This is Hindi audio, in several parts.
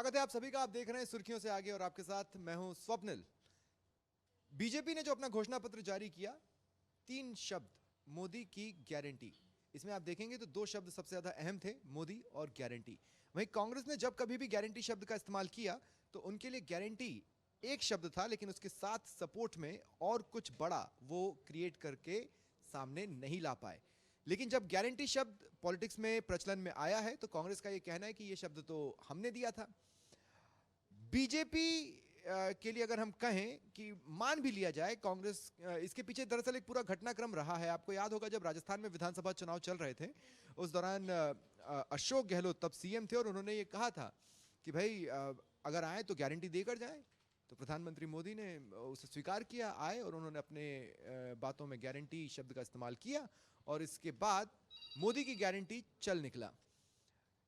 स्वागत है आप सभी का। आप देख रहे हैं सुर्खियों से आगे और आपके साथ मैं हूं स्वप्निल। बीजेपी ने जो अपना घोषणा पत्र जारी किया, 3 शब्द, मोदी की गारंटी। इसमें आप देखेंगे तो 2 शब्द सबसे ज्यादा अहम थे, मोदी और गारंटी। वहीं कांग्रेस ने जब कभी भी गारंटी शब्द का इस्तेमाल किया तो उनके लिए गारंटी एक शब्द था, लेकिन उसके साथ सपोर्ट में और कुछ बड़ा वो क्रिएट करके सामने नहीं ला पाए। लेकिन जब गारंटी शब्द पॉलिटिक्स में प्रचलन में आया है तो कांग्रेस का यह कहना है कि यह शब्द तो हमने दिया था। बीजेपी के लिए अगर हम कहें कि मान भी लिया जाए कांग्रेस, इसके पीछे दरअसल एक पूरा घटनाक्रम रहा है। आपको याद होगा जब राजस्थान में विधानसभा चुनाव चल रहे थे, उस दौरान अशोक गहलोत तब सीएम थे और उन्होंने ये कहा था कि भाई अगर आए तो गारंटी देकर जाए। तो प्रधानमंत्री मोदी ने उसे स्वीकार किया, आए और उन्होंने अपने बातों में गारंटी शब्द का इस्तेमाल किया और इसके बाद मोदी की गारंटी चल निकला।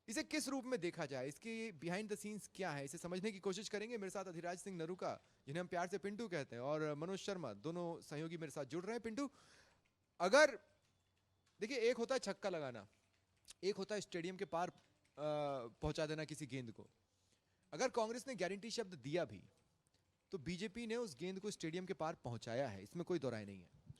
इसे किस रूप में देखा जाए, इसके बिहाइंड द सीन्स क्या है, इसे समझने की कोशिश करेंगे। मेरे साथ अधिराज सिंह नरूका, जिन्हें हम प्यार से पिंटू कहते हैं, और मनोज शर्मा, दोनों सहयोगी मेरे साथ जुड़ रहे हैं। पिंटू, अगर देखिए, एक होता है छक्का लगाना, एक होता है स्टेडियम के पार पहुंचा देना किसी गेंद को। अगर कांग्रेस ने गारंटी शब्द दिया भी तो बीजेपी ने उस गेंद को स्टेडियम के पार पहुंचाया है, इसमें कोई दो राय नहीं है।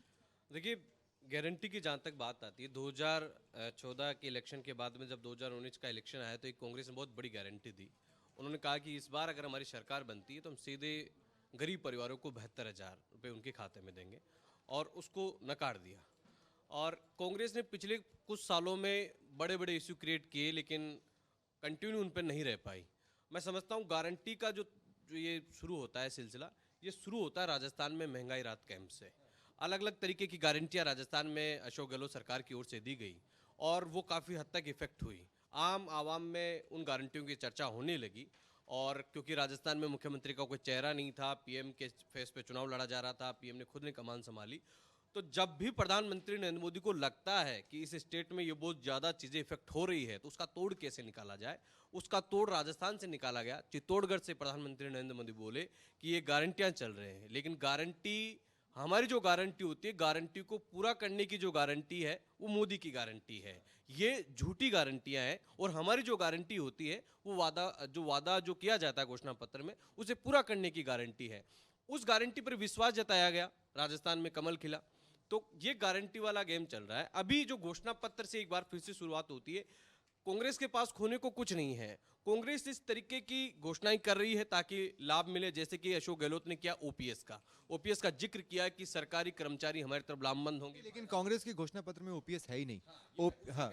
देखिए, गारंटी की जहाँ तक बात आती है, 2014 के इलेक्शन के बाद में जब 2019 का इलेक्शन आया तो एक कांग्रेस ने बहुत बड़ी गारंटी दी। उन्होंने कहा कि इस बार अगर हमारी सरकार बनती है तो हम सीधे गरीब परिवारों को 72,000 रुपये उनके खाते में देंगे, और उसको नकार दिया। और कांग्रेस ने पिछले कुछ सालों में बड़े बड़े इश्यू क्रिएट किए, लेकिन कंटिन्यू उन पर नहीं रह पाई। मैं समझता हूँ गारंटी का जो जो ये शुरू होता है सिलसिला, ये शुरू होता है राजस्थान में महंगाई राहत कैंप से। अलग अलग तरीके की गारंटियाँ राजस्थान में अशोक गहलोत सरकार की ओर से दी गई और वो काफ़ी हद तक इफेक्ट हुई। आम आवाम में उन गारंटियों की चर्चा होने लगी, और क्योंकि राजस्थान में मुख्यमंत्री का कोई चेहरा नहीं था, पीएम के फेस पे चुनाव लड़ा जा रहा था, पीएम ने खुद ने कमान संभाली, तो जब भी प्रधानमंत्री नरेंद्र मोदी को लगता है कि इस स्टेट में ये बहुत ज़्यादा चीज़ें इफेक्ट हो रही है तो उसका तोड़ कैसे निकाला जाए, उसका तोड़ राजस्थान से निकाला गया। चित्तौड़गढ़ से प्रधानमंत्री नरेंद्र मोदी बोले कि ये गारंटियाँ चल रहे हैं, लेकिन गारंटी, हमारी जो गारंटी होती है, गारंटी को पूरा करने की जो गारंटी है वो मोदी की गारंटी है। ये झूठी गारंटियां हैं, और हमारी जो गारंटी होती है वो वादा जो किया जाता है घोषणा पत्र में, उसे पूरा करने की गारंटी है। उस गारंटी पर विश्वास जताया गया, राजस्थान में कमल खिला। तो ये गारंटी वाला गेम चल रहा है। अभी जो घोषणा पत्र से एक बार फिर से शुरुआत होती है, कांग्रेस के पास खोने को कुछ नहीं है। कांग्रेस इस तरीके की घोषणाएं कर रही है ताकि लाभ मिले, जैसे कि अशोक गहलोत ने किया ओपीएस का जिक्र किया कि सरकारी कर्मचारी हमारी तरफ लामबंद होंगे, लेकिन कांग्रेस के घोषणा पत्र में ओपीएस है ही नहीं। हाँ,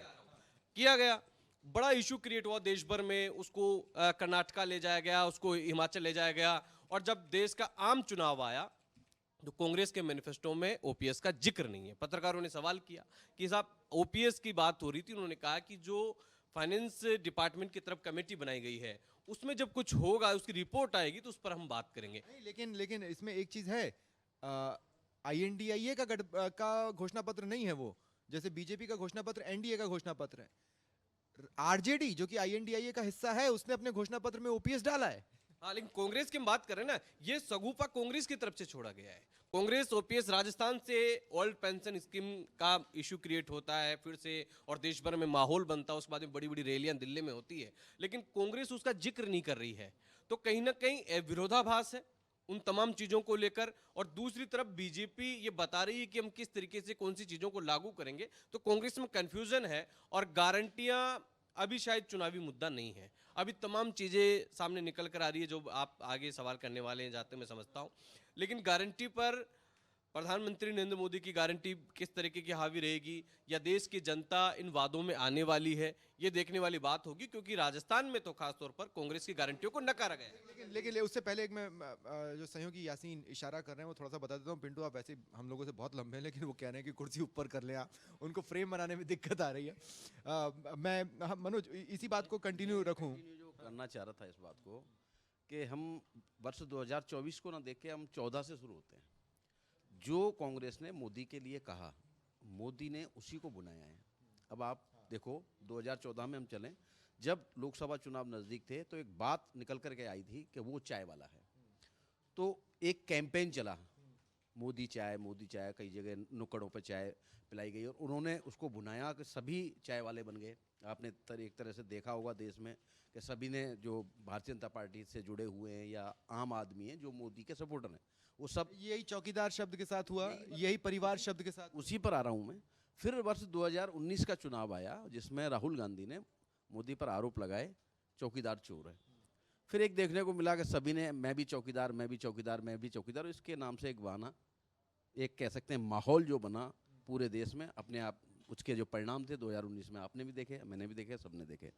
किया गया। बड़ा इशू क्रिएट हुआ देश भर में, उसको कर्नाटका ले जाया गया, उसको हिमाचल ले जाया गया, और जब देश का आम चुनाव आया तो कांग्रेस के मैनिफेस्टो में ओपीएस का जिक्र नहीं है। पत्रकारों ने सवाल किया कि साहब, ओपीएस की बात हो रही थी, उन्होंने कहा कि जो फाइनेंस डिपार्टमेंट की तरफ कमेटी बनाई गई है उसमें जब कुछ होगा, उसकी रिपोर्ट आएगी तो उस पर हम बात करेंगे। नहीं, लेकिन इसमें एक चीज है, आईएनडीआईए का घोषणा पत्र नहीं है वो, जैसे बीजेपी का घोषणा पत्र एनडीए का घोषणा पत्र है। आरजेडी जो कि आईएनडीआईए का हिस्सा है, उसने अपने घोषणा पत्र में ओपीएस डाला है। हाँ, लेकिन कांग्रेस की हम बात कर रहे हैं ना, ये सगुफा कांग्रेस की तरफ से छोड़ा गया है। कांग्रेस ओपीएस, राजस्थान से ओल्ड पेंशन स्कीम का इशू क्रिएट होता है फिर से, और देश भर में माहौल बनता है, उसके बाद में बड़ी बड़ी रैलियां दिल्ली में होती है, लेकिन कांग्रेस उसका जिक्र नहीं कर रही है। तो कहीं ना कहीं विरोधाभास है उन तमाम चीजों को लेकर, और दूसरी तरफ बीजेपी ये बता रही है कि हम किस तरीके से कौन सी चीजों को लागू करेंगे। तो कांग्रेस में कंफ्यूजन है, और गारंटियां अभी शायद चुनावी मुद्दा नहीं है। अभी तमाम चीज़ें सामने निकल कर आ रही है जो आप आगे सवाल करने वाले हैं, जाते मैं समझता हूँ। लेकिन गारंटी पर प्रधानमंत्री नरेंद्र मोदी की गारंटी किस तरीके की हावी रहेगी, या देश की जनता इन वादों में आने वाली है, ये देखने वाली बात होगी, क्योंकि राजस्थान में तो खासतौर पर कांग्रेस की गारंटियों को नकारा गया है। लेकिन उससे पहले एक मैं जो सहयोगी यासीन इशारा कर रहे हैं वो थोड़ा सा बता देता हूँ। पिंटू, आप वैसे हम लोगों से बहुत लंबे हैं, लेकिन वो कह रहे हैं कि कुर्सी ऊपर कर लें आप, उनको फ्रेम बनाने में दिक्कत आ रही है। मैं मनोज इसी बात को कंटिन्यू रखूँ। जो करना चाह रहा था इस बात को कि हम वर्ष 2024 को ना देख के हम 14 से शुरू होते हैं। जो कांग्रेस ने मोदी के लिए कहा, मोदी ने उसी को बुलाया है। अब आप देखो, 2014 में हम चलें, जब लोकसभा चुनाव नज़दीक थे तो एक बात निकल कर के आई थी कि वो चाय वाला है, तो एक कैंपेन चला, मोदी चाय, कई जगह नुक्कड़ों पर चाय पिलाई गई और उन्होंने उसको बुनाया कि सभी चाय वाले बन गए। आपने एक तरह से देखा होगा देश में कि सभी ने जो भारतीय जनता पार्टी से जुड़े हुए हैं या आम आदमी हैं जो मोदी के सपोर्टर हैं, वो सब यही चौकीदार शब्द के साथ हुआ, यही परिवार शब्द के साथ। उसी पर आ रहा हूँ मैं। फिर वर्ष 2019 का चुनाव आया जिसमें राहुल गांधी ने मोदी पर आरोप लगाए चौकीदार चोर है। फिर एक देखने को मिला कि सभी ने मैं भी चौकीदार, मैं भी चौकीदार, मैं भी चौकीदार, इसके नाम से एक बहाना, एक कह सकते हैं माहौल जो बना पूरे देश में अपने आप, उसके जो परिणाम थे 2019 में आपने भी देखे, मैंने भी देखे, सबने देखे।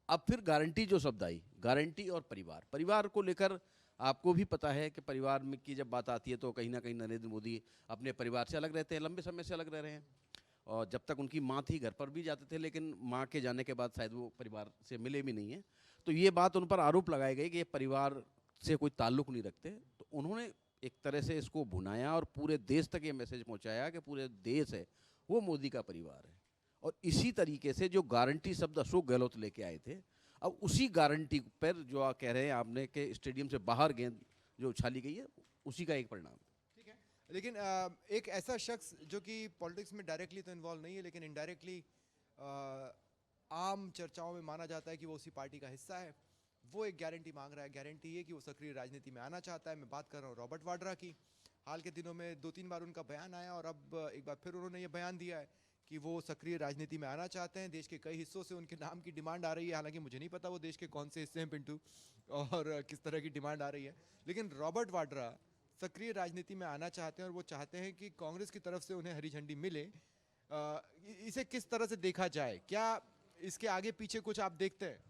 अब फिर गारंटी जो शब्द आई, गारंटी और परिवार, परिवार को लेकर आपको भी पता है कि परिवार में की जब बात आती है तो कहीं ना कहीं नरेंद्र मोदी अपने परिवार से अलग रहते हैं, लंबे समय से अलग रह रहे हैं। और जब तक उनकी माँ थी घर पर भी जाते थे, लेकिन माँ के जाने के बाद शायद वो परिवार से मिले भी नहीं हैं। तो ये बात उन पर आरोप लगाई गई कि ये परिवार से कोई ताल्लुक़ नहीं रखते। तो उन्होंने एक तरह से इसको भुनाया और पूरे देश तक ये मैसेज पहुंचाया कि पूरे देश है वो मोदी का परिवार है। और इसी तरीके से जो गारंटी शब्द अशोक गहलोत लेके आए थे, अब उसी गारंटी पर जो आप कह रहे हैं आपने कि स्टेडियम से बाहर गेंद जो उछाली गई है, उसी का एक परिणाम। ठीक है, लेकिन एक ऐसा शख्स जो कि पॉलिटिक्स में डायरेक्टली तो इन्वॉल्व नहीं है लेकिन इनडायरेक्टली आम चर्चाओं में माना जाता है कि वो उसी पार्टी का हिस्सा है, वो एक गारंटी मांग रहा है। गारंटी ये कि वो सक्रिय राजनीति में आना चाहता है। मैं बात कर रहा हूँ रॉबर्ट वाड्रा की। हाल के दिनों में 2-3 बार उनका बयान आया और अब एक बार फिर उन्होंने ये बयान दिया है कि वो सक्रिय राजनीति में आना चाहते हैं। देश के कई हिस्सों से उनके नाम की डिमांड आ रही है, हालांकि मुझे नहीं पता वो देश के कौन से हिस्से हैं पिंटू और किस तरह की डिमांड आ रही है, लेकिन रॉबर्ट वाड्रा सक्रिय राजनीति में आना चाहते हैं और वो चाहते हैं कि कांग्रेस की तरफ से उन्हें हरी झंडी मिले। इसे किस तरह से देखा जाए, क्या इसके आगे पीछे कुछ आप देखते हैं?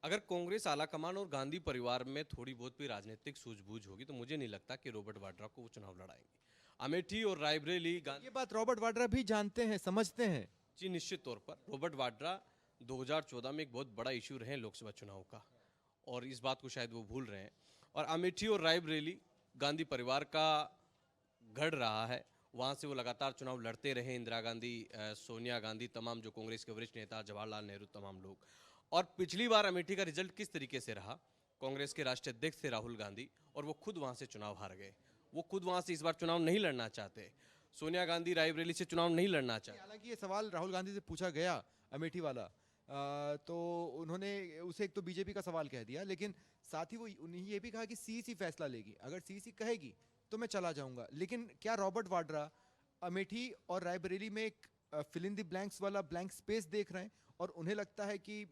अगर कांग्रेस आलाकमान और गांधी परिवार में थोड़ी बहुत भी राजनीतिक सूझबूझ होगी तो मुझे नहीं लगता कि रॉबर्ट वाड्रा को वो चुनाव लड़ाएंगे। अमेठी और रायबरेली ये बात रॉबर्ट वाड्रा भी जानते हैं, समझते हैं। जी निश्चित तौर पर रॉबर्ट वाड्रा 2014 में एक बहुत बड़ा इशू रहे लोकसभा चुनाव का, और इस बात को शायद वो भूल रहे हैं। और अमेठी और रायबरेली गांधी परिवार का गढ़ रहा है, वहाँ से वो लगातार चुनाव लड़ते रहे। इंदिरा गांधी, सोनिया गांधी, तमाम जो कांग्रेस के वरिष्ठ नेता, जवाहरलाल नेहरू, तमाम लोग। और पिछली बार अमेठी का रिजल्ट किस तरीके से रहा, कांग्रेस के राष्ट्रीय अध्यक्ष थे राहुल गांधी और वो खुद वहाँ से चुनाव हार गए। वो खुद वहाँ से इस बार चुनाव नहीं लड़ना चाहते। सोनिया गांधी रायबरेली से चुनाव नहीं लड़ना चाहते। हालांकि ये सवाल राहुल गांधी से पूछा गया अमेठी वाला, तो उन्होंने उसे एक तो बीजेपी का सवाल कह दिया, लेकिन साथ ही वो उन्हें ये भी कहा कि सीईसी फैसला लेगी, अगर सीईसी कहेगी तो मैं चला जाऊंगा। लेकिन क्या रॉबर्ट वाड्रा अमेठी और रायबरेली में एक फिल इन द ब्लैंक्स वाला ब्लैंक स्पेस देख रहे हैं और उन्हें लगता है कि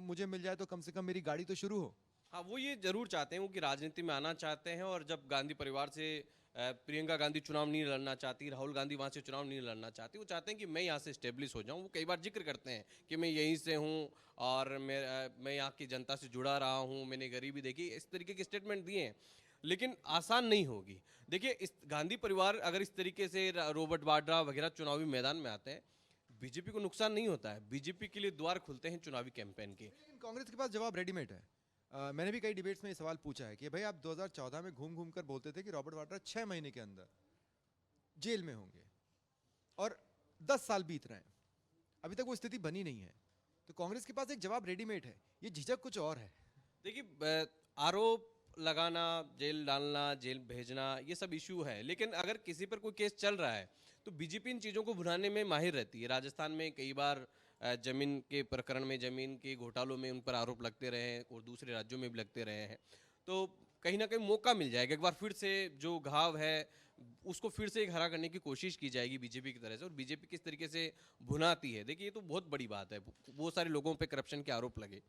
मुझे मिल जाए तो कम से कम मेरी गाड़ी तो शुरू हो? हाँ, वो ये जरूर चाहते हैं, वो कि राजनीति में आना चाहते हैं। और जब गांधी परिवार से प्रियंका गांधी चुनाव नहीं लड़ना चाहती, राहुल गांधी वहाँ से चुनाव नहीं लड़ना चाहती, वो चाहते हैं कि मैं यहाँ से स्टेब्लिश हो जाऊँ। वो कई बार जिक्र करते हैं कि मैं यहीं से हूँ और मैं यहाँ की जनता से जुड़ा रहा हूँ, मैंने गरीबी देखी, इस तरीके के स्टेटमेंट दिए हैं। लेकिन आसान नहीं होगी। देखिए, इस गांधी परिवार अगर इस तरीके से रॉबर्ट वाड्रा वगैरह चुनावी मैदान में आते हैं, बीजेपी को नुकसान नहीं होता है, बीजेपी के लिए द्वार खुलते हैं चुनावी कैंपेन के। लेकिन कांग्रेस के पास जवाब रेडीमेड है। मैंने भी कई डिबेट्स में ये सवाल पूछा है कि भाई आप 2014 में घूम घूम कर बोलते थे कि रॉबर्ट वाड्रा 6 महीने के अंदर जेल में होंगे और 10 साल बीत रहे हैं, अभी तक वो स्थिति बनी नहीं है। तो कांग्रेस के पास एक जवाब रेडीमेड है, ये झिझक कुछ और है। देखिए, आरोप लगाना, जेल डालना, जेल भेजना, ये सब इशू है। लेकिन अगर किसी पर कोई केस चल रहा है तो बीजेपी इन चीज़ों को भुनाने में माहिर रहती है। राजस्थान में कई बार जमीन के प्रकरण में, जमीन के घोटालों में उन पर आरोप लगते रहे हैं और दूसरे राज्यों में भी लगते रहे हैं। तो कहीं ना कहीं मौका मिल जाएगा, एक बार फिर से जो घाव है उसको फिर से एक हरा करने की कोशिश की जाएगी बीजेपी की तरह से। और बीजेपी किस तरीके से भुनाती है, देखिए ये तो बहुत बड़ी बात है। बहुत सारे लोगों पे करप्शन के आरोप लगे,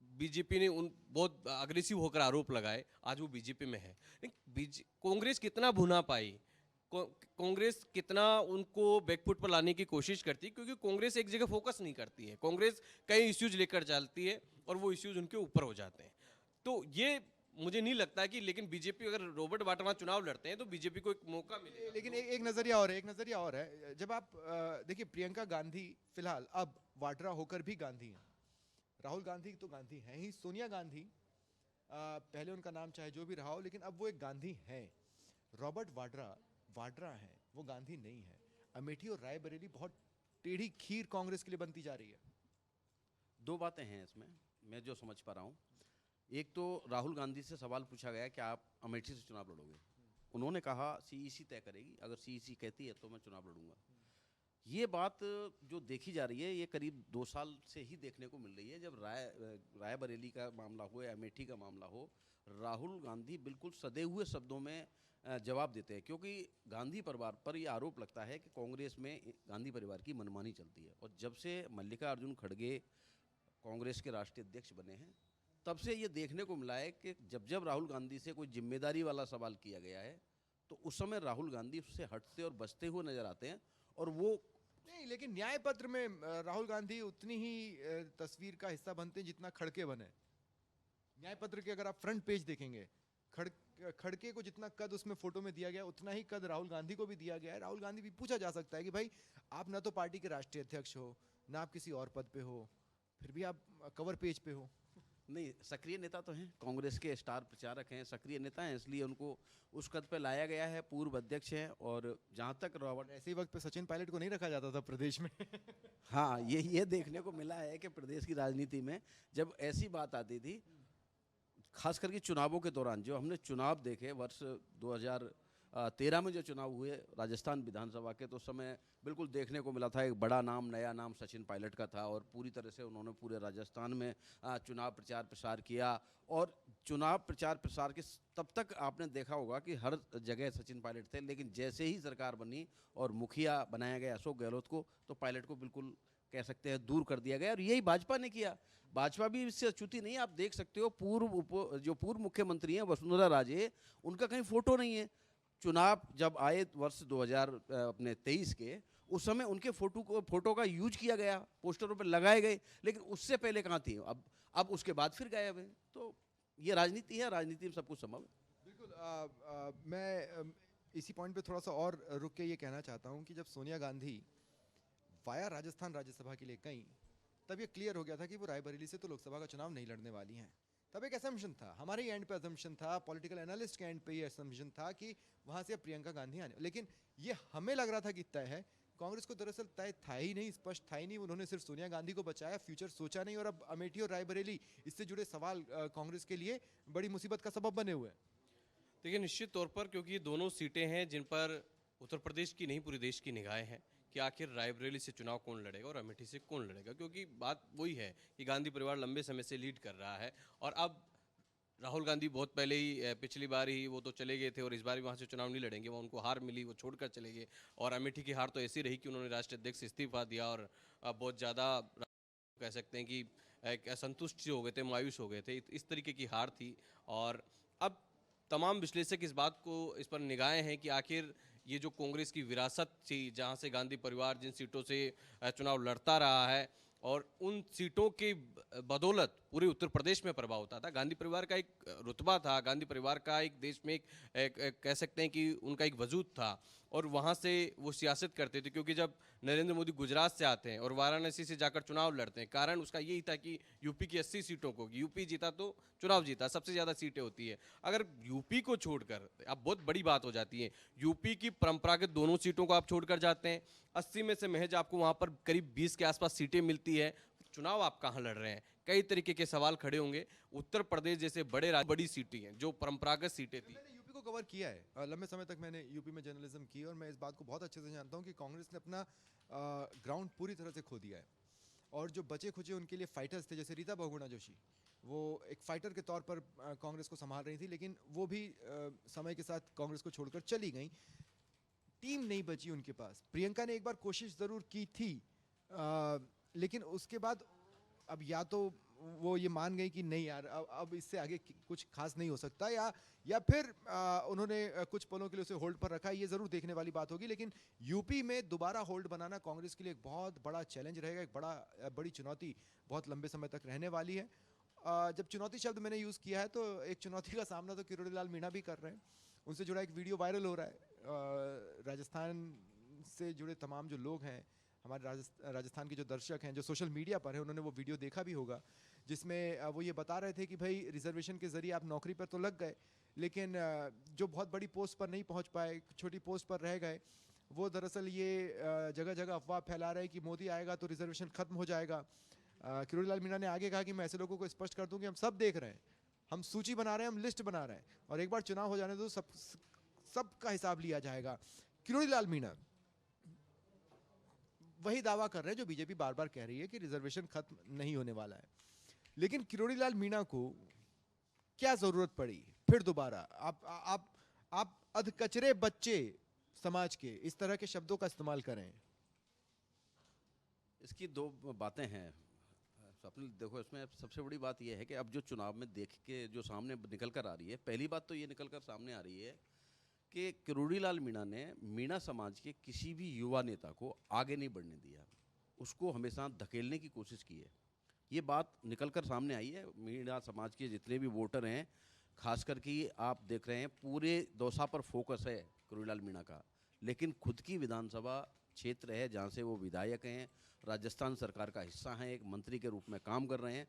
बीजेपी ने उन बहुत अग्रेसिव होकर आरोप लगाए, आज वो बीजेपी में है। कांग्रेस कितना भुना पाई, कांग्रेस कितना उनको बैकफुट पर लाने की कोशिश करती है, क्योंकि कांग्रेस एक जगह फोकस नहीं करती है। कांग्रेस कई इश्यूज लेकर चलती है और वो इश्यूज उनके ऊपर हो जाते हैं। तो ये मुझे नहीं लगता कि, लेकिन बीजेपी अगर रॉबर्ट वाड्रा चुनाव लड़ते हैं तो बीजेपी को एक मौका मिलेगा। लेकिन एक नजरिया और है, एक नजरिया और है। जब आप देखिए, प्रियंका गांधी फिलहाल अब वाड्रा होकर भी गांधी हैं, राहुल गांधी तो गांधी हैं ही, सोनिया गांधी पहले उनका नाम चाहे जो भी रहा हो, लेकिन अब वो एक गांधी हैं। रॉबर्ट वाड्रा वाड्रा हैं, वो गांधी नहीं है। अमेठी और रायबरेली बहुत टेढ़ी खीर कांग्रेस के लिए बनती जा रही है। दो बातें हैं इसमें मैं जो समझ पा रहा हूँ। एक तो राहुल गांधी से सवाल पूछा गया कि आप अमेठी से चुनाव लड़ोगे, उन्होंने कहा सीईसी तय करेगी, अगर सीईसी कहती है तो मैं चुनाव लड़ूंगा। ये बात जो देखी जा रही है ये करीब 2 साल से ही देखने को मिल रही है। जब रायबरेली का मामला हो या अमेठी का मामला हो, राहुल गांधी बिल्कुल सधे हुए शब्दों में जवाब देते हैं, क्योंकि गांधी परिवार पर ये आरोप लगता है कि कांग्रेस में गांधी परिवार की मनमानी चलती है। और जब से मल्लिकार्जुन खड़गे कांग्रेस के राष्ट्रीय अध्यक्ष बने हैं, तब से ये देखने को मिला है कि जब जब राहुल गांधी से कोई जिम्मेदारी वाला सवाल किया गया है, तो उस समय राहुल गांधी उससे हटते और बचते हुए नजर आते हैं। और वो नहीं, लेकिन न्याय पत्र में राहुल गांधी उतनी ही तस्वीर का हिस्सा बनते हैं जितना खड़के बने। न्याय पत्र के अगर आप फ्रंट पेज देखेंगे, खड़के को जितना कद उसमें फोटो में दिया गया, उतना ही कद राहुल गांधी को भी दिया गया है। राहुल गांधी भी पूछा जा सकता है कि भाई आप ना तो पार्टी के राष्ट्रीय अध्यक्ष हो, ना आप किसी और पद पे हो, फिर भी आप कवर पेज पे हो। नहीं, सक्रिय नेता तो हैं, कांग्रेस के स्टार प्रचारक हैं, सक्रिय नेता हैं, इसलिए उनको उस कद पे लाया गया है। पूर्व अध्यक्ष हैं। और जहाँ तक रॉबर्ट, ऐसे ही वक्त पे सचिन पायलट को नहीं रखा जाता था प्रदेश में। हाँ, ये देखने को मिला है कि प्रदेश की राजनीति में जब ऐसी बात आती थी, खास करके चुनावों के दौरान, जो हमने चुनाव देखे वर्ष 2013 में जो चुनाव हुए राजस्थान विधानसभा के, तो उस समय बिल्कुल देखने को मिला था एक बड़ा नाम, नया नाम सचिन पायलट का था। और पूरी तरह से उन्होंने पूरे राजस्थान में चुनाव प्रचार प्रसार किया। और चुनाव प्रचार प्रसार के तब तक आपने देखा होगा कि हर जगह सचिन पायलट थे, लेकिन जैसे ही सरकार बनी और मुखिया बनाया गया अशोक गहलोत को, तो पायलट को बिल्कुल कह सकते हैं दूर कर दिया गया। और यही भाजपा ने किया। भाजपा भी इससे अछूती नहीं। आप देख सकते हो जो पूर्व मुख्यमंत्री हैं वसुंधरा राजे, उनका कहीं फोटो नहीं है। चुनाव जब आए वर्ष 2023 के, उस समय उनके फोटो का यूज किया गया, पोस्टरों पर लगाए गए, लेकिन उससे पहले कहाँ थी। अब उसके बाद फिर गायब है। तो ये राजनीति है, राजनीति में सब कुछ संभव है। बिल्कुल। मैं इसी पॉइंट पे थोड़ा सा और रुक के ये कहना चाहता हूँ कि जब सोनिया गांधी वाया राजस्थान राज्यसभा के लिए गई, तब ये क्लियर हो गया था कि वो रायबरेली से तो लोकसभा का चुनाव नहीं लड़ने वाली हैं। तब एक असम्पशन था, हमारे ही एंड पे असम्पशन था, पॉलिटिकल एनालिस्ट के एंड पे ये असम्पशन था कि वहां से अब प्रियंका गांधी आने, लेकिन ये हमें लग रहा था कि तय है। कांग्रेस को दरअसल तय था ही नहीं, स्पष्ट था ही नहीं। उन्होंने सिर्फ सोनिया गांधी को बचाया, फ्यूचर सोचा नहीं। और अब अमेठी और रायबरेली, इससे जुड़े सवाल कांग्रेस के लिए बड़ी मुसीबत का सबब बने हुए हैं। देखिए, निश्चित तौर पर, क्योंकि ये दोनों सीटें हैं जिन पर उत्तर प्रदेश की नहीं पूरे देश की निगाहें हैं कि आखिर रायबरेली से चुनाव कौन लड़ेगा और अमेठी से कौन लड़ेगा। क्योंकि बात वही है कि गांधी परिवार लंबे समय से लीड कर रहा है। और अब राहुल गांधी बहुत पहले ही, पिछली बार ही वो तो चले गए थे और इस बार भी वहाँ से चुनाव नहीं लड़ेंगे। वहाँ उनको हार मिली, वो छोड़कर चले गए। और अमेठी की हार तो ऐसी रही कि उन्होंने राष्ट्रीय अध्यक्ष से इस्तीफा दिया और बहुत ज़्यादा कह सकते हैं कि एक असंतुष्ट से हो गए थे, मायूस हो गए थे। इस तरीके की हार थी। और अब तमाम विश्लेषक इस बात को, इस पर निगाहें हैं कि आखिर ये जो कांग्रेस की विरासत थी, जहाँ से गांधी परिवार जिन सीटों से चुनाव लड़ता रहा है, और उन सीटों की बदौलत पूरे उत्तर प्रदेश में प्रभाव होता था। गांधी परिवार का एक रुतबा था, गांधी परिवार का एक देश में एक कह सकते हैं कि उनका एक वजूद था। और वहाँ से वो सियासत करते थे। क्योंकि जब नरेंद्र मोदी गुजरात से आते हैं और वाराणसी से जाकर चुनाव लड़ते हैं, कारण उसका यही था कि यूपी की 80 सीटों को, यूपी जीता तो चुनाव जीता, सबसे ज़्यादा सीटें होती है। अगर यूपी को छोड़कर, अब बहुत बड़ी बात हो जाती है, यूपी की परंपरागत दोनों सीटों को आप छोड़कर जाते हैं, 80 में से महज आपको वहाँ पर करीब 20 के आसपास सीटें मिलती है। चुनाव आप कहाँ लड़ रहे हैं? कई तरीके के सवाल खड़े होंगे। उत्तर प्रदेश जैसे बड़ी सीटें हैं, जो परंपरागत सीटें थी। मैंने यूपी को कवर किया है, लंबे समय तक मैंने यूपी में जर्नलिज्म की, और मैं इस बात को बहुत अच्छे से जानता हूँ कि कांग्रेस ने अपना ग्राउंड पूरी तरह से खो दिया है। और जो बचे खुचे उनके लिए फाइटर्स थे, जैसे रीता बहुगुणा जोशी, वो एक फाइटर के तौर पर कांग्रेस को संभाल रही थी, लेकिन वो भी समय के साथ कांग्रेस को छोड़कर चली गई। टीम नहीं बची उनके पास। प्रियंका ने एक बार कोशिश जरूर की थी, लेकिन उसके बाद अब या तो वो ये मान गई कि नहीं यार, अब इससे आगे कुछ खास नहीं हो सकता, या फिर उन्होंने कुछ पलों के लिए उसे होल्ड पर रखा। ये जरूर देखने वाली बात होगी। लेकिन यूपी में दोबारा होल्ड बनाना कांग्रेस के लिए एक बहुत बड़ा चैलेंज रहेगा, एक बड़ी चुनौती बहुत लंबे समय तक रहने वाली है। जब चुनौती शब्द मैंने यूज़ किया है, तो एक चुनौती का सामना तो किरोड़ी लाल मीणा भी कर रहे हैं। उनसे जुड़ा एक वीडियो वायरल हो रहा है। राजस्थान से जुड़े तमाम जो लोग हैं, हमारे राजस्थान के जो दर्शक हैं, जो सोशल मीडिया पर है, उन्होंने वो वीडियो देखा भी होगा, जिसमें वो ये बता रहे थे कि भाई रिजर्वेशन के जरिए आप नौकरी पर तो लग गए, लेकिन जो बहुत बड़ी पोस्ट पर नहीं पहुंच पाए, छोटी पोस्ट पर रह गए, वो दरअसल ये जगह जगह अफवाह फैला रहे हैं कि मोदी आएगा तो रिजर्वेशन खत्म हो जाएगा। किरोड़ी लाल मीणा ने आगे कहा कि मैं ऐसे लोगों को स्पष्ट कर दूं कि हम सब देख रहे हैं, हम सूची बना रहे हैं, हम लिस्ट बना रहे हैं, और एक बार चुनाव हो जाने दो, सबका हिसाब लिया जाएगा। किरोड़ी लाल मीणा वही दावा कर रहे हैं जो बीजेपी बार बार कह रही है कि रिजर्वेशन खत्म नहीं होने वाला है। लेकिन किरोड़ी लाल मीणा को क्या जरूरत पड़ी फिर दोबारा आप अधकचरे बच्चे समाज के इस तरह के शब्दों का इस्तेमाल करें? इसकी दो बातें हैं स्वप्निल। देखो, इसमें सबसे बड़ी बात यह है कि अब जो चुनाव में देख के जो सामने निकल कर आ रही है, पहली बात तो ये निकल कर सामने आ रही है कि किरोड़ी लाल मीणा ने मीणा समाज के किसी भी युवा नेता को आगे नहीं बढ़ने दिया, उसको हमेशा धकेलने की कोशिश की है। ये बात निकल कर सामने आई है। मीणा समाज के जितने भी वोटर हैं, खासकर कि आप देख रहे हैं पूरे दौसा पर फोकस है किरोड़ी लाल मीणा का, लेकिन खुद की विधानसभा क्षेत्र है जहाँ से वो विधायक हैं, राजस्थान सरकार का हिस्सा हैं, एक मंत्री के रूप में काम कर रहे हैं,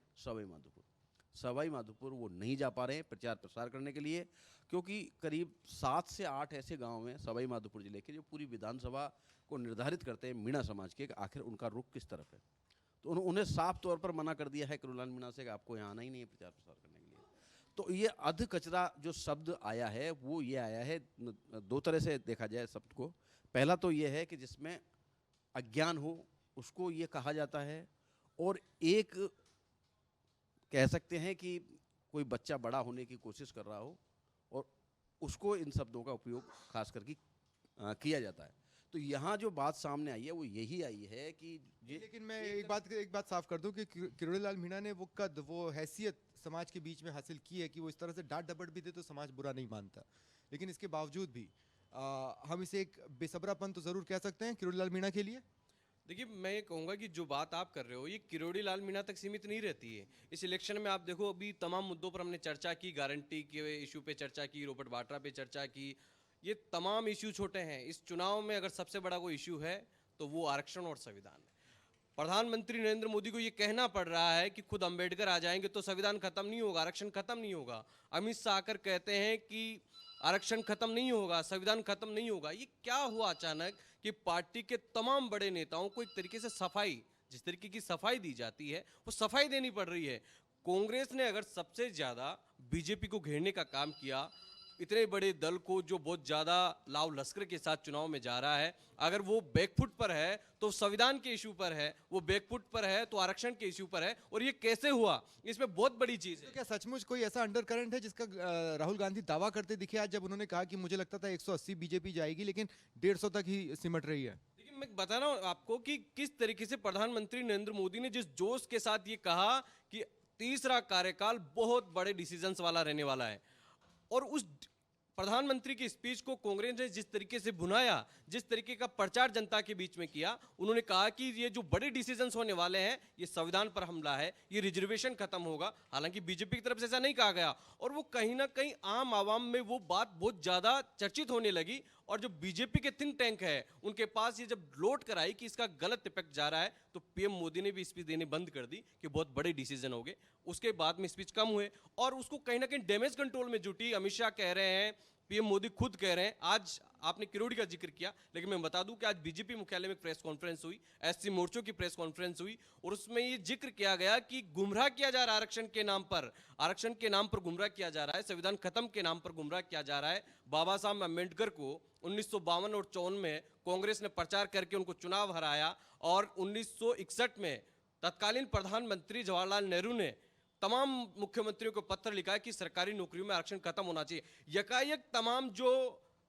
सवाई माधोपुर वो नहीं जा पा रहे हैं प्रचार प्रसार करने के लिए, क्योंकि करीब 7 से 8 ऐसे गांव हैं सवाई माधोपुर जिले के जो पूरी विधानसभा को निर्धारित करते हैं मीणा समाज के, आखिर उनका रुख किस तरफ है। तो उन्हें साफ तौर पर मना कर दिया है किरोड़ी लाल मीणा से कि आपको यहाँ आना ही नहीं है प्रचार प्रसार करने के लिए। तो ये अध कचरा जो शब्द आया है वो ये आया है, दो तरह से देखा जाए शब्द को। पहला तो ये है कि जिसमें अज्ञान हो उसको ये कहा जाता है, और एक कह सकते हैं कि कोई बच्चा बड़ा होने की कोशिश कर रहा हो और उसको इन शब्दों का उपयोग खास करके किया जाता है। तो यहाँ जो बात सामने आई है वो यही आई है कि लेकिन मैं एक बात साफ कर दूं कि किरोड़ी लाल मीणा ने वो कद, वो हैसियत समाज के बीच में हासिल की है कि वो इस तरह से डांट डपट भी दे तो समाज बुरा नहीं मानता। लेकिन इसके बावजूद भी हम इसे एक बेसब्रापन तो जरूर कह सकते हैं किरोड़ी लाल मीणा के लिए। देखिए, मैं ये कहूँगा कि जो बात आप कर रहे हो ये किरोड़ी लाल मीणा तक सीमित नहीं रहती है। इस इलेक्शन में आप देखो, अभी तमाम मुद्दों पर हमने चर्चा की, गारंटी के इशू पे चर्चा की, रॉबर्ट वाड्रा पे चर्चा की, ये तमाम इशू छोटे हैं। इस चुनाव में अगर सबसे बड़ा कोई इशू है तो वो आरक्षण और संविधान है। प्रधानमंत्री नरेंद्र मोदी को ये कहना पड़ रहा है कि खुद अंबेडकर आ जाएंगे तो संविधान खत्म नहीं होगा, आरक्षण खत्म नहीं होगा। अमित शाह आकर कहते हैं कि आरक्षण खत्म नहीं होगा, संविधान खत्म नहीं होगा। ये क्या हुआ अचानक कि पार्टी के तमाम बड़े नेताओं को एक तरीके से सफाई, जिस तरीके की सफाई दी जाती है वो सफाई देनी पड़ रही है। कांग्रेस ने अगर सबसे ज्यादा बीजेपी को घेरने का काम किया, इतने बड़े दल को जो बहुत ज्यादा लाव लश्कर के साथ चुनाव में जा रहा है, अगर वो बैकफुट पर है तो संविधान के इशू पर है, वो बैकफुट पर है तो आरक्षण के इशू पर है। और ये कैसे हुआ, इसमें बहुत बड़ी चीज है। तो क्या सचमुच कोई ऐसा अंडरकरंट है जिसका राहुल गांधी दावा करते दिखे आज, जब उन्होंने कहा कि मुझे लगता था 180 बीजेपी जाएगी लेकिन 150 तक ही सिमट रही है? लेकिन मैं बता रहा हूं आपको कि किस तरीके से प्रधानमंत्री नरेंद्र मोदी ने जिस जोश के साथ ये कहा कि तीसरा कार्यकाल बहुत बड़े डिसीजंस वाला रहने वाला है, और उस प्रधानमंत्री की स्पीच को कांग्रेस ने जिस तरीके से भुनाया, जिस तरीके का प्रचार जनता के बीच में किया, उन्होंने कहा कि ये जो बड़े डिसीजंस होने वाले हैं ये संविधान पर हमला है, ये रिजर्वेशन खत्म होगा। हालांकि बीजेपी की तरफ से ऐसा नहीं कहा गया, और वो कहीं ना कहीं आम आवाम में वो बात बहुत ज्यादा चर्चित होने लगी। और जो बीजेपी के थिंक टैंक है उनके पास ये जब लौट कर आई कि इसका गलत इफेक्ट जा रहा है, तो पीएम मोदी ने भी स्पीच देने बंद कर दी कि बहुत बड़े डिसीजन हो गए। उसके बाद में स्पीच कम हुए और उसको कहीं ना कहीं डैमेज कंट्रोल में जुटी। अमित शाह कह रहे हैं, पीएम मोदी खुद कह रहे हैं। आज आपने किरोड़ी का जिक्र किया, लेकिन मैं बता दूं कि आज बीजेपी मुख्यालय में प्रेस कॉन्फ्रेंस हुई, एससी मोर्चों की प्रेस कॉन्फ्रेंस हुई, और उसमें ये जिक्र किया गया कि गुमराह किया जा रहा है आरक्षण के नाम पर, आरक्षण के नाम पर गुमराह किया जा रहा है, संविधान खत्म के नाम पर गुमराह किया जा रहा है। बाबा साहब अम्बेडकर को 1952 और 54 में कांग्रेस ने प्रचार करके उनको चुनाव हराया, और 1961 में तत्कालीन प्रधानमंत्री जवाहरलाल नेहरू ने तमाम मुख्यमंत्रियों को पत्र लिखा कि सरकारी नौकरियों में आरक्षण खत्म होना चाहिए। यकायक तमाम जो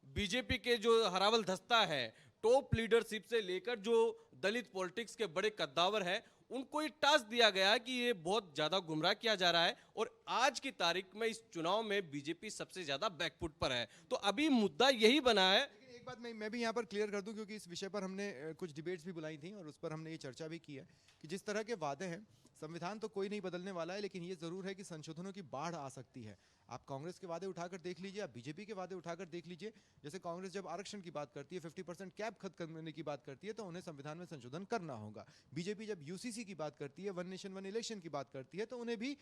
बीजेपी के जो हरावल दस्ता है, टॉप लीडरशिप से लेकर जो दलित पॉलिटिक्स के बड़े कद्दावर हैं, उनको ये टास्क दिया गया कि ये बहुत ज्यादा गुमराह किया जा रहा है। और आज की तारीख में इस चुनाव में बीजेपी सबसे ज्यादा बैकफुट पर है। तो अभी मुद्दा यही बना है। लेकिन एक बात मैं भी यहाँ पर क्लियर कर दूं, क्योंकि इस विषय पर हमने कुछ डिबेट्स भी बुलाई थी और उस पर हमने ये चर्चा भी की है कि जिस तरह के वादे हैं, संविधान तो कोई नहीं बदलने वाला है, लेकिन ये जरूर है कि संशोधनों की बाढ़ आ सकती है। आप कांग्रेस के वादे उठाकर देख लीजिए, आप बीजेपी के वादे उठाकर देख लीजिए। जैसे कांग्रेस जब आरक्षण की बात करती है, 50% कैप खत्म करने की बात करती है, तो उन्हें संविधान में संशोधन करना होगा। बीजेपी जब यूसीसी की बात करती है, वन नेशन वन इलेक्शन की बात करती है, तो उन्हें भी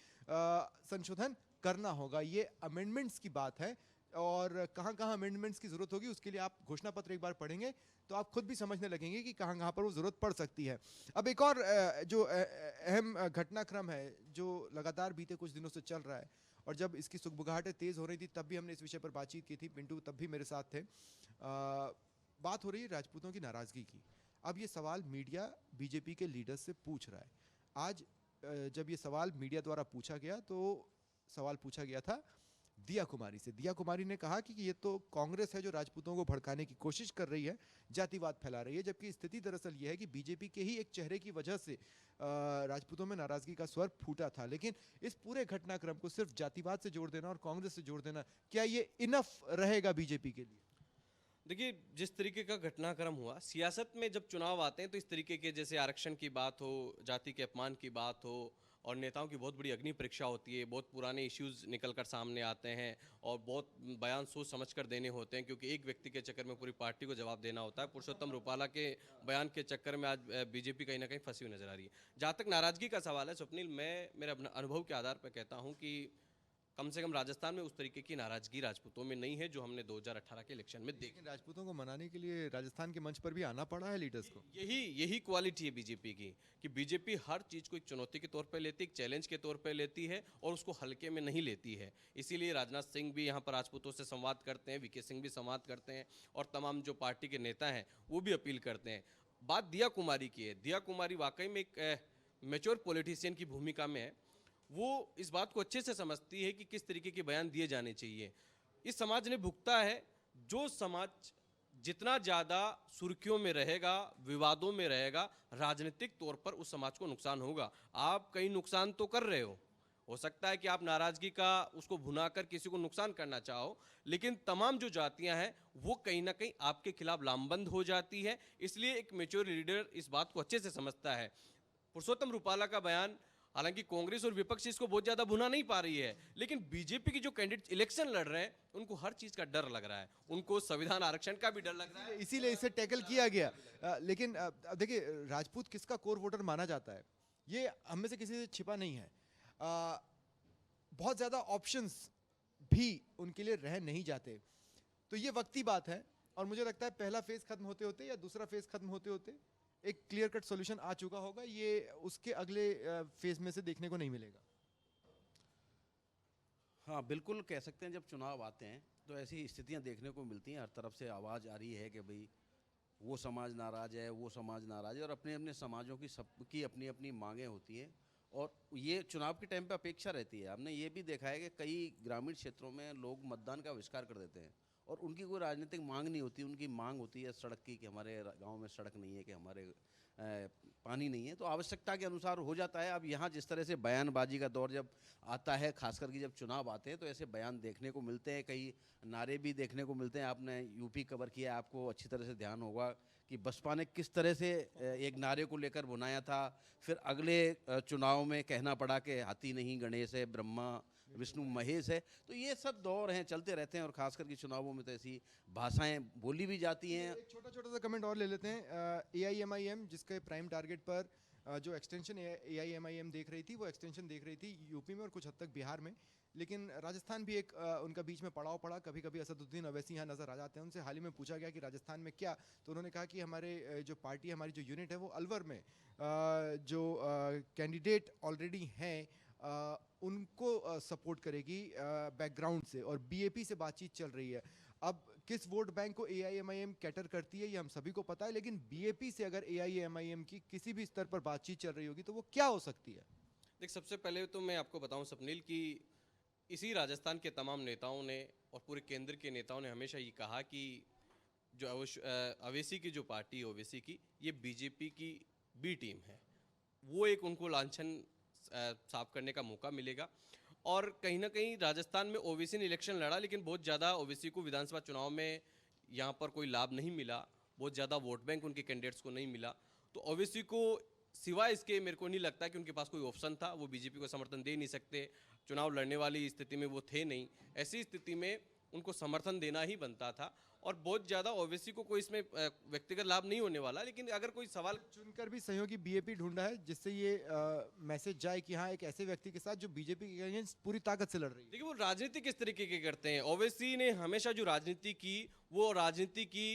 संशोधन करना होगा। ये अमेंडमेंट्स की बात है, और कहाँ कहाँ अमेंडमेंट्स की जरूरत होगी उसके लिए आप घोषणा पत्र एक बार पढ़ेंगे तो आप खुद भी समझने लगेंगे कि कहाँ कहाँ पर वो जरूरत पड़ सकती है। अब एक और जो अहम घटनाक्रम है जो लगातार बीते कुछ दिनों से चल रहा है, और जब इसकी सुगबुगाहटें तेज हो रही थी तब भी हमने इस विषय पर बातचीत की थी, पिंटू तब भी मेरे साथ थे। बात हो रही है राजपूतों की नाराजगी की। अब ये सवाल मीडिया बीजेपी के लीडर्स से पूछ रहा है। आज जब ये सवाल मीडिया द्वारा पूछा गया तो सवाल पूछा गया था दिया कुमारी से। दिया कुमारी ने कहा कि ये तो कांग्रेस है जो राजपूतों को भड़काने की कोशिश कर रही है, जातिवाद फैला रही है, जबकि स्थिति दरअसल ये है कि बीजेपी के ही एक चेहरे की वजह से राजपूतों में नाराजगी का स्वर फूटा था। लेकिन इस पूरे घटनाक्रम को सिर्फ जातिवाद से जोड़ देना और कांग्रेस से जोड़ देना, क्या ये इनफ रहेगा बीजेपी के लिए? देखिए, जिस तरीके का घटनाक्रम हुआ, सियासत में जब चुनाव आते हैं तो इस तरीके के, जैसे आरक्षण की बात हो, जाति के अपमान की बात हो, और नेताओं की बहुत बड़ी अग्नि परीक्षा होती है, बहुत पुराने इश्यूज निकल कर सामने आते हैं और बहुत बयान सोच समझ कर देने होते हैं, क्योंकि एक व्यक्ति के चक्कर में पूरी पार्टी को जवाब देना होता है। पुरुषोत्तम रूपाला के बयान के चक्कर में आज बीजेपी कहीं ना कहीं फंसी हुई नजर आ रही है। जहाँ तक नाराजगी का सवाल है स्वप्निल, मैं मेरे अपने अनुभव के आधार पर कहता हूँ कि कम से कम राजस्थान में उस तरीके की नाराजगी राजपूतों में नहीं है जो हमने 2018 के इलेक्शन में देखी। लेकिन राजपूतों को मनाने के लिए राजस्थान के मंच पर भी आना पड़ा है लीडर्स को। यही क्वालिटी है बीजेपी की, कि बीजेपी हर चीज़ को एक चुनौती के तौर पर लेती है, एक चैलेंज के तौर पर लेती है और उसको हल्के में नहीं लेती है। इसीलिए राजनाथ सिंह भी यहाँ पर राजपूतों से संवाद करते हैं, वीके सिंह भी संवाद करते हैं और तमाम जो पार्टी के नेता हैं वो भी अपील करते हैं। बात दिया कुमारी की है। दिया कुमारी वाकई में एक मैच्योर पॉलिटिशियन की भूमिका में है। वो इस बात को अच्छे से समझती है कि किस तरीके के बयान दिए जाने चाहिए। इस समाज ने भुगता है, जो समाज जितना ज़्यादा सुर्खियों में रहेगा, विवादों में रहेगा, राजनीतिक तौर पर उस समाज को नुकसान होगा। आप कहीं नुकसान तो कर रहे हो सकता है कि आप नाराजगी का उसको भुनाकर किसी को नुकसान करना चाहो, लेकिन तमाम जो जातियां हैं वो कहीं ना कहीं आपके खिलाफ लामबंद हो जाती है। इसलिए एक मैच्योर लीडर इस बात को अच्छे से समझता है। पुरुषोत्तम रूपाला का बयान, हालांकि कांग्रेस और विपक्ष इसको बहुत ज्यादा भुना नहीं पा रही है, लेकिन बीजेपी की जो कैंडिडेट इलेक्शन लड़ रहे हैं उनको हर चीज का डर लग रहा है, उनको संविधान आरक्षण का भी डर लग रहा है, इसीलिए इसे टैकल किया गया। लेकिन देखिए, राजपूत किसका कोर वोटर माना जाता है ये हम में से किसी से छिपा नहीं है। बहुत ज्यादा ऑप्शंस भी उनके लिए रह नहीं जाते, तो ये वक्ती बात है। और मुझे लगता है पहला फेज खत्म होते होते या दूसरा फेज खत्म होते होते एक क्लियर कट सॉल्यूशन आ चुका होगा। ये उसके अगले फेज में से देखने को नहीं मिलेगा। हाँ, बिल्कुल कह सकते हैं। जब चुनाव आते हैं तो ऐसी स्थितियां देखने को मिलती हैं। हर तरफ से आवाज़ आ रही है कि भाई वो समाज नाराज है, वो समाज नाराज है, और अपने अपने समाजों की सबकी अपनी अपनी मांगें होती हैं। और ये चुनाव के टाइम पे अपेक्षा रहती है। हमने ये भी देखा है कि कई ग्रामीण क्षेत्रों में लोग मतदान का बहिष्कार कर देते हैं और उनकी कोई राजनीतिक मांग नहीं होती। उनकी मांग होती है सड़क की, कि हमारे गांव में सड़क नहीं है, कि हमारे पानी नहीं है। तो आवश्यकता के अनुसार हो जाता है। अब यहाँ जिस तरह से बयानबाजी का दौर जब आता है, खास करके जब चुनाव आते हैं, तो ऐसे बयान देखने को मिलते हैं। कई नारे भी देखने को मिलते हैं। आपने यूपी कवर किया, आपको अच्छी तरह से ध्यान होगा कि बसपा ने किस तरह से एक नारे को लेकर बुनाया था। फिर अगले चुनाव में कहना पड़ा कि हाथी नहीं गणेश है, ब्रह्मा विष्णु महेश है। तो ये सब दौर हैं, चलते रहते हैं। और खास करके चुनावों में तो ऐसी भाषाएं बोली भी जाती हैं। एक छोटा छोटा सा कमेंट और ले लेते हैं। AIMIM जिसके प्राइम टारगेट पर जो एक्सटेंशन AIMIM देख रही थी, वो एक्सटेंशन देख रही थी यूपी में और कुछ हद तक बिहार में। लेकिन राजस्थान भी एक उनका बीच में पड़ाव पड़ा। कभी कभी असदुद्दीन अवैसी यहाँ नजर आ जाते हैं। उनसे हाल ही में पूछा गया कि राजस्थान में क्या, तो उन्होंने कहा कि हमारे जो पार्टी, हमारी जो यूनिट है वो अलवर में जो कैंडिडेट ऑलरेडी हैं उनको सपोर्ट करेगी बैकग्राउंड से, और BAP से बातचीत चल रही है। अब किस वोट बैंक को AIMIM कैटर करती है ये हम सभी को पता है, लेकिन BAP से अगर AIMIM की किसी भी स्तर पर बातचीत चल रही होगी तो वो क्या हो सकती है? देख, सबसे पहले तो मैं आपको बताऊं स्वप्निल कि इसी राजस्थान के तमाम नेताओं ने और पूरे केंद्र के नेताओं ने हमेशा ये कहा कि जो अवैसी की जो पार्टी है ओवैसी की, ये बीजेपी की बी टीम है। वो एक उनको लांछन साफ करने का मौका मिलेगा। और कहीं ना कहीं राजस्थान में ओवैसी ने इलेक्शन लड़ा, लेकिन बहुत ज़्यादा ओवैसी को विधानसभा चुनाव में यहाँ पर कोई लाभ नहीं मिला, बहुत ज़्यादा वोट बैंक उनके कैंडिडेट्स को नहीं मिला। तो ओवैसी को सिवाय इसके मेरे को नहीं लगता कि उनके पास कोई ऑप्शन था। वो बीजेपी को समर्थन दे नहीं सकते, चुनाव लड़ने वाली स्थिति में वो थे नहीं। ऐसी स्थिति में उनको समर्थन देना ही बनता था। और बहुत ज़्यादा ओवैसी को कोई इसमें व्यक्तिगत लाभ नहीं होने वाला। लेकिन अगर कोई सवाल चुनकर भी सहयोगी BAP ढूंढा है जिससे ये मैसेज जाए कि हाँ, एक ऐसे व्यक्ति के साथ जो बीजेपी के अगेंस्ट पूरी ताकत से लड़ रही है। देखिए, वो राजनीति किस तरीके की करते हैं। ओवैसी ने हमेशा जो राजनीति की, वो राजनीति की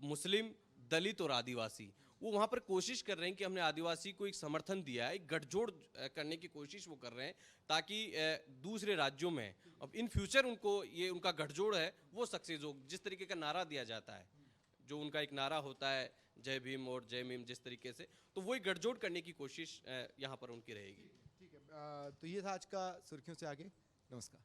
मुस्लिम, दलित और आदिवासी। वो वहाँ पर कोशिश कर रहे हैं कि हमने आदिवासी को एक समर्थन दिया है, एक गठजोड़ करने की कोशिश वो कर रहे हैं, ताकि दूसरे राज्यों में अब इन फ्यूचर उनको ये उनका गठजोड़ है वो सक्सेस हो। जिस तरीके का नारा दिया जाता है, जो उनका एक नारा होता है जय भीम और जय मीम जिस तरीके से, तो वही गठजोड़ करने की कोशिश यहाँ पर उनकी रहेगी। ठीक है, तो ये था आज का सुर्खियों से आगे। नमस्कार।